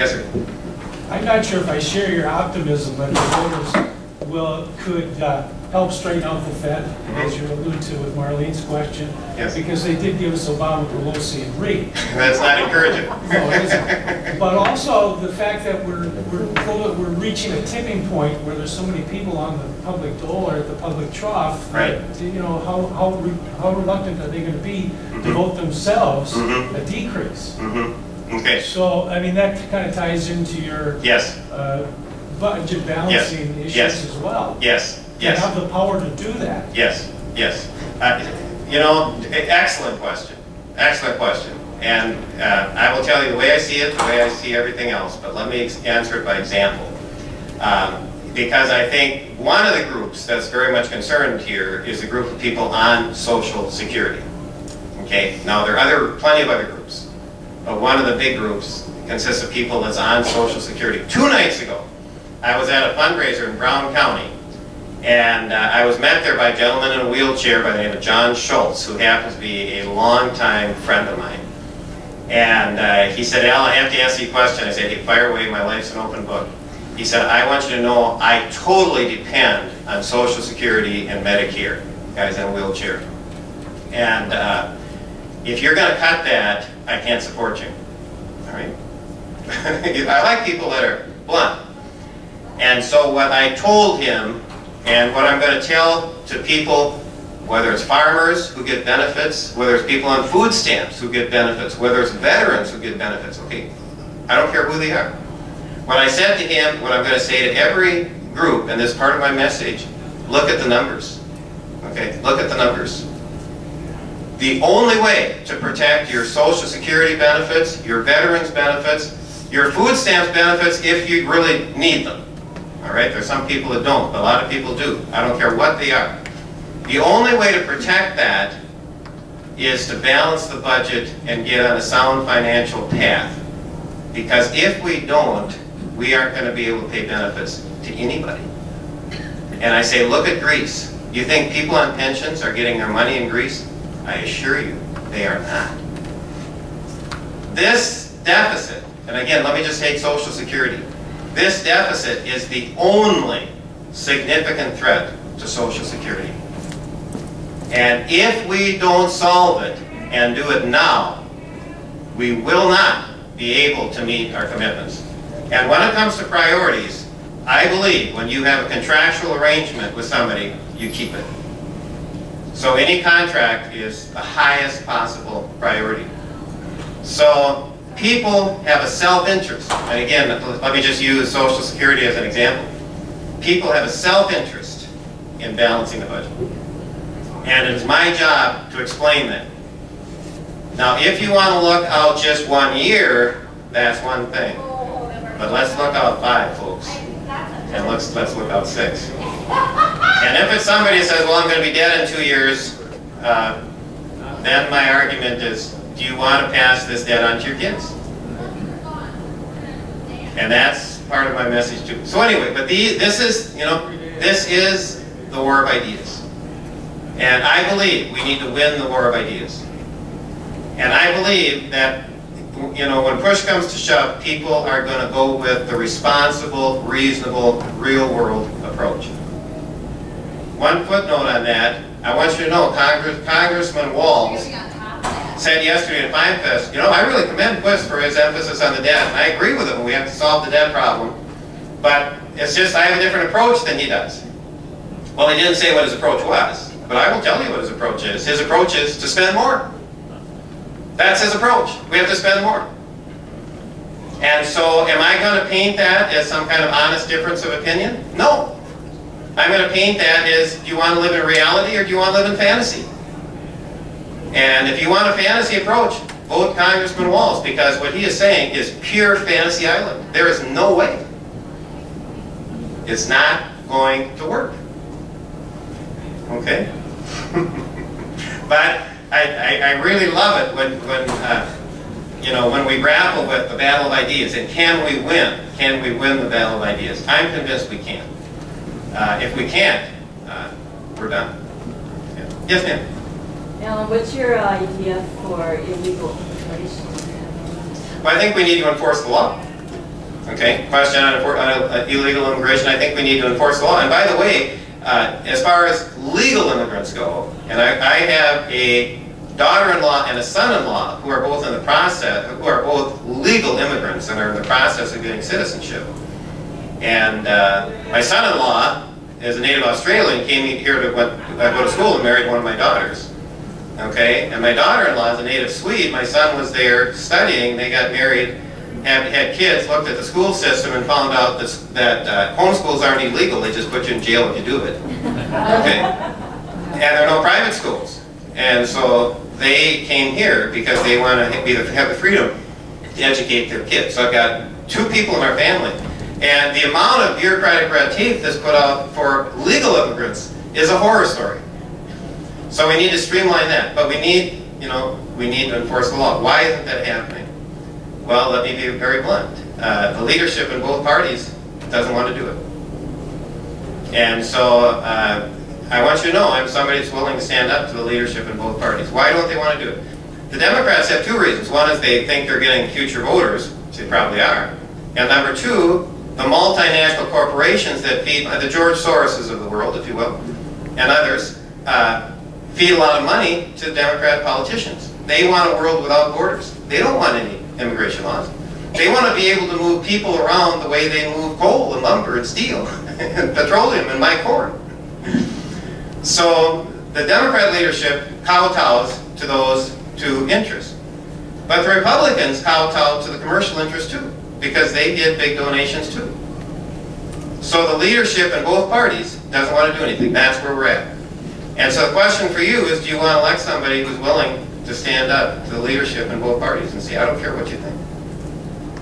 Yes, sir. I'm not sure if I share your optimism, but the voters could help straighten out the Fed, as you alluded to with Marlene's question. Yes. Because they did give us Obama, Pelosi, and Reid. That's not encouraging. No, it isn't. But also the fact that we're reaching a tipping point where there's so many people on the public dole or at the public trough. Right. That, you know, how reluctant are they going to be to vote themselves a decrease? Okay. So, I mean, that kind of ties into your Yes. Budget balancing issues as well. Yes. You have the power to do that. Yes. Yes. You know, excellent question. Excellent question. And I will tell you the way I see it, the way I see everything else, but let me answer it by example. Because I think one of the groups that's very much concerned here is the group of people on Social Security. Okay? Now, there are plenty of other groups, but one of the big groups consists of people that's on Social Security. 2 nights ago, I was at a fundraiser in Brown County, and I was met there by a gentleman in a wheelchair by the name of John Schultz, who happens to be a longtime friend of mine. And he said, "Al, I have to ask you a question." I said, "Hey, fire away, my life's an open book." He said, "I want you to know I totally depend on Social Security and Medicare," guys in a wheelchair. "And if you're going to cut that, I can't support you." All right? I like people that are blunt. And so what I told him, and what I'm going to tell to people, whether it's farmers who get benefits, whether it's people on food stamps who get benefits, whether it's veterans who get benefits, okay? I don't care who they are. What I said to him, what I'm going to say to every group, and this is part of my message, look at the numbers. Okay? Look at the numbers. The only way to protect your Social Security benefits, your veterans benefits, your food stamps benefits, if you really need them. All right, there's some people that don't, but a lot of people do. I don't care what they are. The only way to protect that is to balance the budget and get on a sound financial path. Because if we don't, we aren't going to be able to pay benefits to anybody. And I say, look at Greece. You think people on pensions are getting their money in Greece? I assure you, they are not. This deficit, and again, let me just take Social Security. This deficit is the only significant threat to Social Security. And if we don't solve it and do it now, we will not be able to meet our commitments. And when it comes to priorities, I believe when you have a contractual arrangement with somebody, you keep it. So any contract is the highest possible priority. So people have a self-interest, and again, let me just use Social Security as an example. People have a self-interest in balancing the budget. And it is my job to explain that. Now, if you want to look out just 1 year, that's one thing. But let's look out 5, folks. And let's look out 6. And if it's somebody who says, well, I'm going to be dead in 2 years, then my argument is, do you want to pass this debt on to your kids? And that's part of my message too. So anyway, but this is, you know, this is the war of ideas. And I believe we need to win the war of ideas. And I believe that, you know, when push comes to shove, people are going to go with the responsible, reasonable, real-world approach. One footnote on that, I want you to know, Congressman Walz said yesterday at FineFest, you know, I really commend Quist for his emphasis on the debt, and I agree with him. We have to solve the debt problem. But it's just I have a different approach than he does. Well, he didn't say what his approach was, but I will tell you what his approach is. His approach is to spend more. That's his approach. We have to spend more. And so am I going to paint that as some kind of honest difference of opinion? No. I'm going to paint that as, do you want to live in reality or do you want to live in fantasy? And if you want a fantasy approach, vote Congressman Walz, because what he is saying is pure fantasy island. There is no way. It's not going to work. Okay? But I really love it when you know, when we grapple with the battle of ideas, and can we win? Can we win the battle of ideas? I'm convinced we can. If we can't, we're done. Yeah. Yes, ma'am. Alan, what's your idea for illegal immigration? Well, I think we need to enforce the law. Okay, question on illegal immigration. I think we need to enforce the law. And by the way, as far as legal immigrants go, and I have a daughter-in-law and a son-in-law who are both in the process, who are both legal immigrants and are in the process of getting citizenship. And my son-in-law is a native Australian, came here to go to school and married one of my daughters. Okay, and my daughter-in-law is a native Swede. My son was there studying. They got married, had kids, looked at the school system, and found out that homeschools aren't illegal. They just put you in jail if you do it. Okay, and there are no private schools, and so they came here because they want to have the freedom to educate their kids. So I've got 2 people in our family. And the amount of bureaucratic red tape that's put out for legal immigrants is a horror story. So we need to streamline that. But we need, we need to enforce the law. Why isn't that happening? Well, let me be very blunt. The leadership in both parties doesn't want to do it. And so I want you to know I'm somebody that's willing to stand up to the leadership in both parties. Why don't they want to do it? The Democrats have 2 reasons. One is they think they're getting future voters, which they probably are. And number 2, the multinational corporations that feed, the George Soroses of the world, if you will, and others, feed a lot of money to Democrat politicians. They want a world without borders. They don't want any immigration laws. They want to be able to move people around the way they move coal and lumber and steel and petroleum and my corn. So the Democrat leadership kowtows to those 2 interests. But the Republicans kowtow to the commercial interests too, because they get big donations too. So the leadership in both parties doesn't want to do anything. That's where we're at. And so the question for you is, do you want to elect somebody who's willing to stand up to the leadership in both parties and say, I don't care what you think.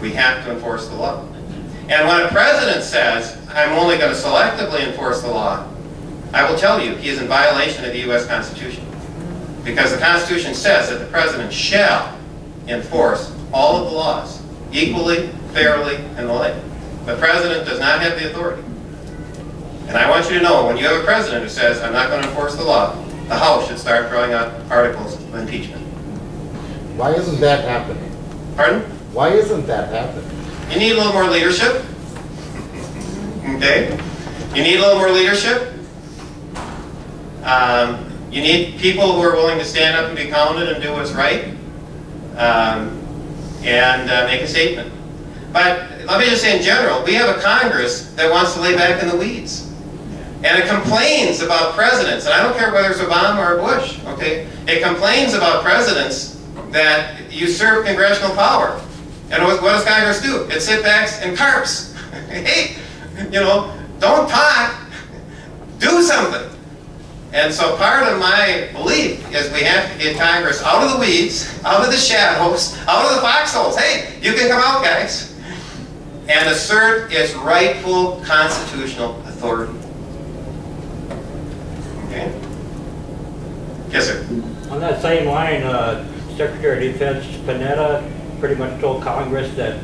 We have to enforce the law. And when a president says, I'm only going to selectively enforce the law, I will tell you, he is in violation of the U.S. Constitution. Because the Constitution says that the president shall enforce all of the laws equally, fairly, and the like. The president does not have the authority. And I want you to know, when you have a president who says, I'm not going to enforce the law, the House should start throwing out articles of impeachment. Why isn't that happening? Pardon? Why isn't that happening? You need a little more leadership. Okay? You need a little more leadership. You need people who are willing to stand up and be counted and do what's right. And make a statement. But let me just say in general, we have a Congress that wants to lay back in the weeds. And it complains about presidents, and I don't care whether it's Obama or Bush, okay? It complains about presidents that usurp congressional power. And what does Congress do? It sits back and carps. Hey, don't talk, do something. And so part of my belief is we have to get Congress out of the weeds, out of the shadows, out of the foxholes. Hey, you can come out, guys. And assert its rightful constitutional authority. Okay? Yes, sir. On that same line, Secretary of Defense Panetta pretty much told Congress that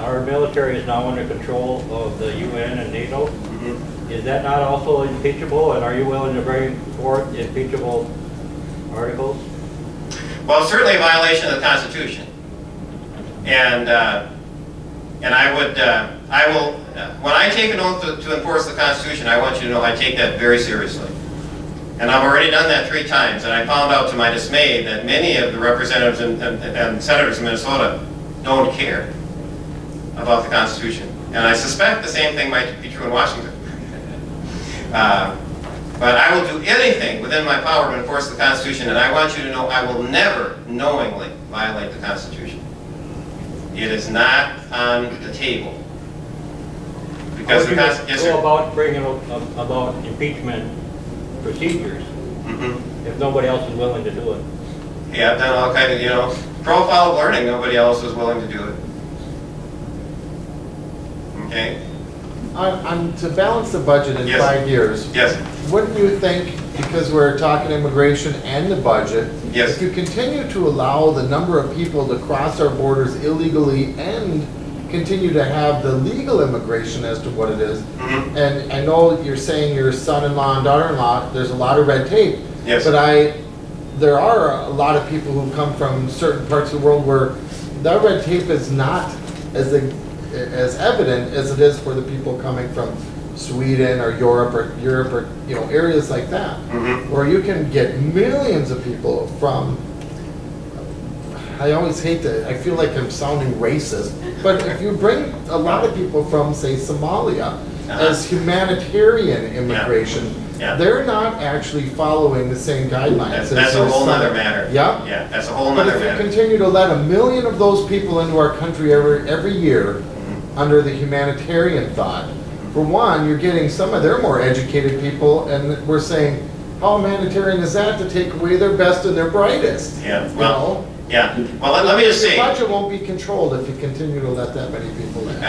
our military is now under control of the UN and NATO. Mm-hmm. Is that not also impeachable, and are you willing to bring forth impeachable articles? Well, it's certainly a violation of the Constitution. And I will, when I take an oath to enforce the Constitution, I want you to know I take that very seriously. And I've already done that 3 times, and I found out to my dismay that many of the representatives and senators in Minnesota don't care about the Constitution. And I suspect the same thing might be true in Washington. But I will do anything within my power to enforce the Constitution, and I want you to know I will never knowingly violate the Constitution. It is not on the table. Because the Constitution... Go about bringing about impeachment procedures if nobody else is willing to do it. Yeah, I've done all kinds of, profile of learning, nobody else is willing to do it. Okay? To balance the budget in 5 years, yes. Wouldn't you think, because we're talking immigration and the budget, yes, if you continue to allow the number of people to cross our borders illegally and continue to have the legal immigration as to what it is, and I know you're saying your son-in-law and daughter-in-law, there's a lot of red tape, yes, but there are a lot of people who come from certain parts of the world where that red tape is not as as evident as it is for the people coming from Sweden or Europe or you know, areas like that, where you can get millions of people from. I always hate to, I feel like I'm sounding racist, but if you bring a lot of people from, say, Somalia as humanitarian immigration, they're not actually following the same guidelines. That's a whole other matter. Yeah? Yeah, that's a whole other matter. But if you continue to let 1 million of those people into our country every year under the humanitarian thought, for one, you're getting some of their more educated people, and we're saying, how humanitarian is that to take away their best and their brightest? Yeah, well, you know? Yeah, well, let me just say. Your budget won't be controlled if you continue to let that many people in.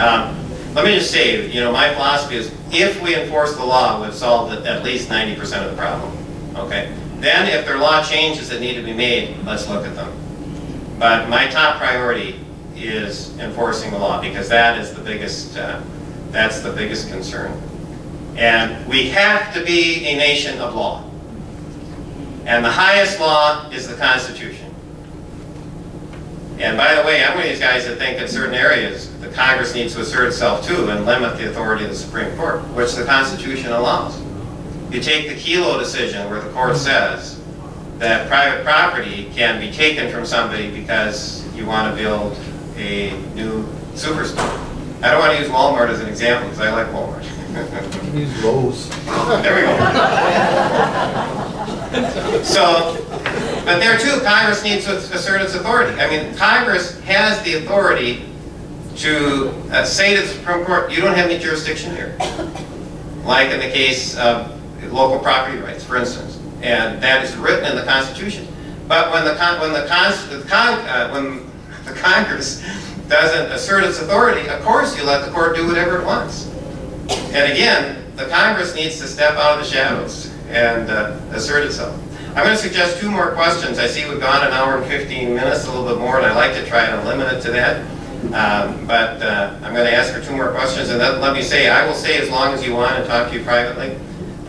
Let me just say, you know, my philosophy is if we enforce the law, we've solved at least 90% of the problem, okay? Then if there are law changes that need to be made, let's look at them. But my top priority is enforcing the law, because that is the biggest, that's the biggest concern. And we have to be a nation of law. And the highest law is the Constitution. And by the way, I'm one of these guys that think in certain areas the Congress needs to assert itself too and limit the authority of the Supreme Court, which the Constitution allows. You take the Kelo decision where the court says that private property can be taken from somebody because you want to build a new superstore. I don't want to use Walmart as an example because I like Walmart. You can use Lowe's. There we go. So, but there too, Congress needs to assert its authority. I mean, Congress has the authority to say to the Supreme Court, you don't have any jurisdiction here. Like in the case of local property rights, for instance. And that is written in the Constitution. But when the Congress doesn't assert its authority, of course you let the court do whatever it wants. And again, the Congress needs to step out of the shadows and assert itself. I'm going to suggest 2 more questions. I see we've gone 1 hour and 15 minutes, a little bit more, and I like to try to limit it to that. But I'm going to ask for 2 more questions, and then let me say, I will stay as long as you want and talk to you privately.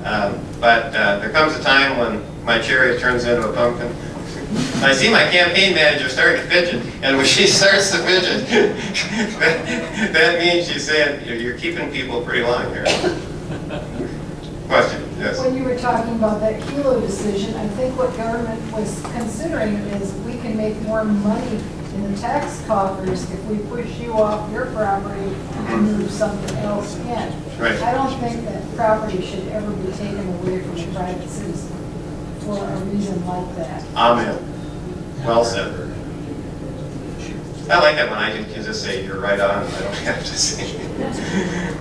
But there comes a time when my chariot turns into a pumpkin. I see my campaign manager starting to fidget, and when she starts to fidget, that means she's saying, you're keeping people pretty long here. Question, yes. When you were talking about that Kelo decision, I think what government was considering is we can make more money in the tax coffers if we push you off your property and move something else in. Right. I don't think that property should ever be taken away from a private citizen for a reason like that. Amen. Well said. I like that when I can just say you're right on. I don't have to say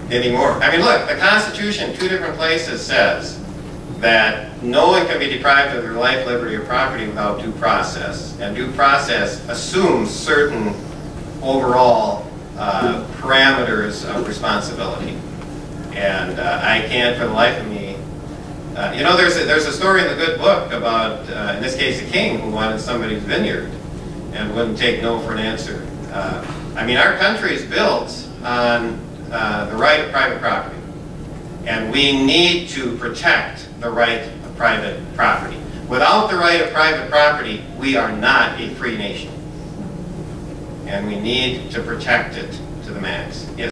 anymore. I mean, look, the Constitution, 2 different places says that no one can be deprived of their life, liberty, or property without due process. And due process assumes certain overall parameters of responsibility. And I can't, for the life of me, you know, there's a story in the good book about, in this case, a king who wanted somebody's vineyard and wouldn't take no for an answer. I mean, our country is built on the right of private property. And we need to protect the right of private property. Without the right of private property, we are not a free nation. And we need to protect it to the max. Yes.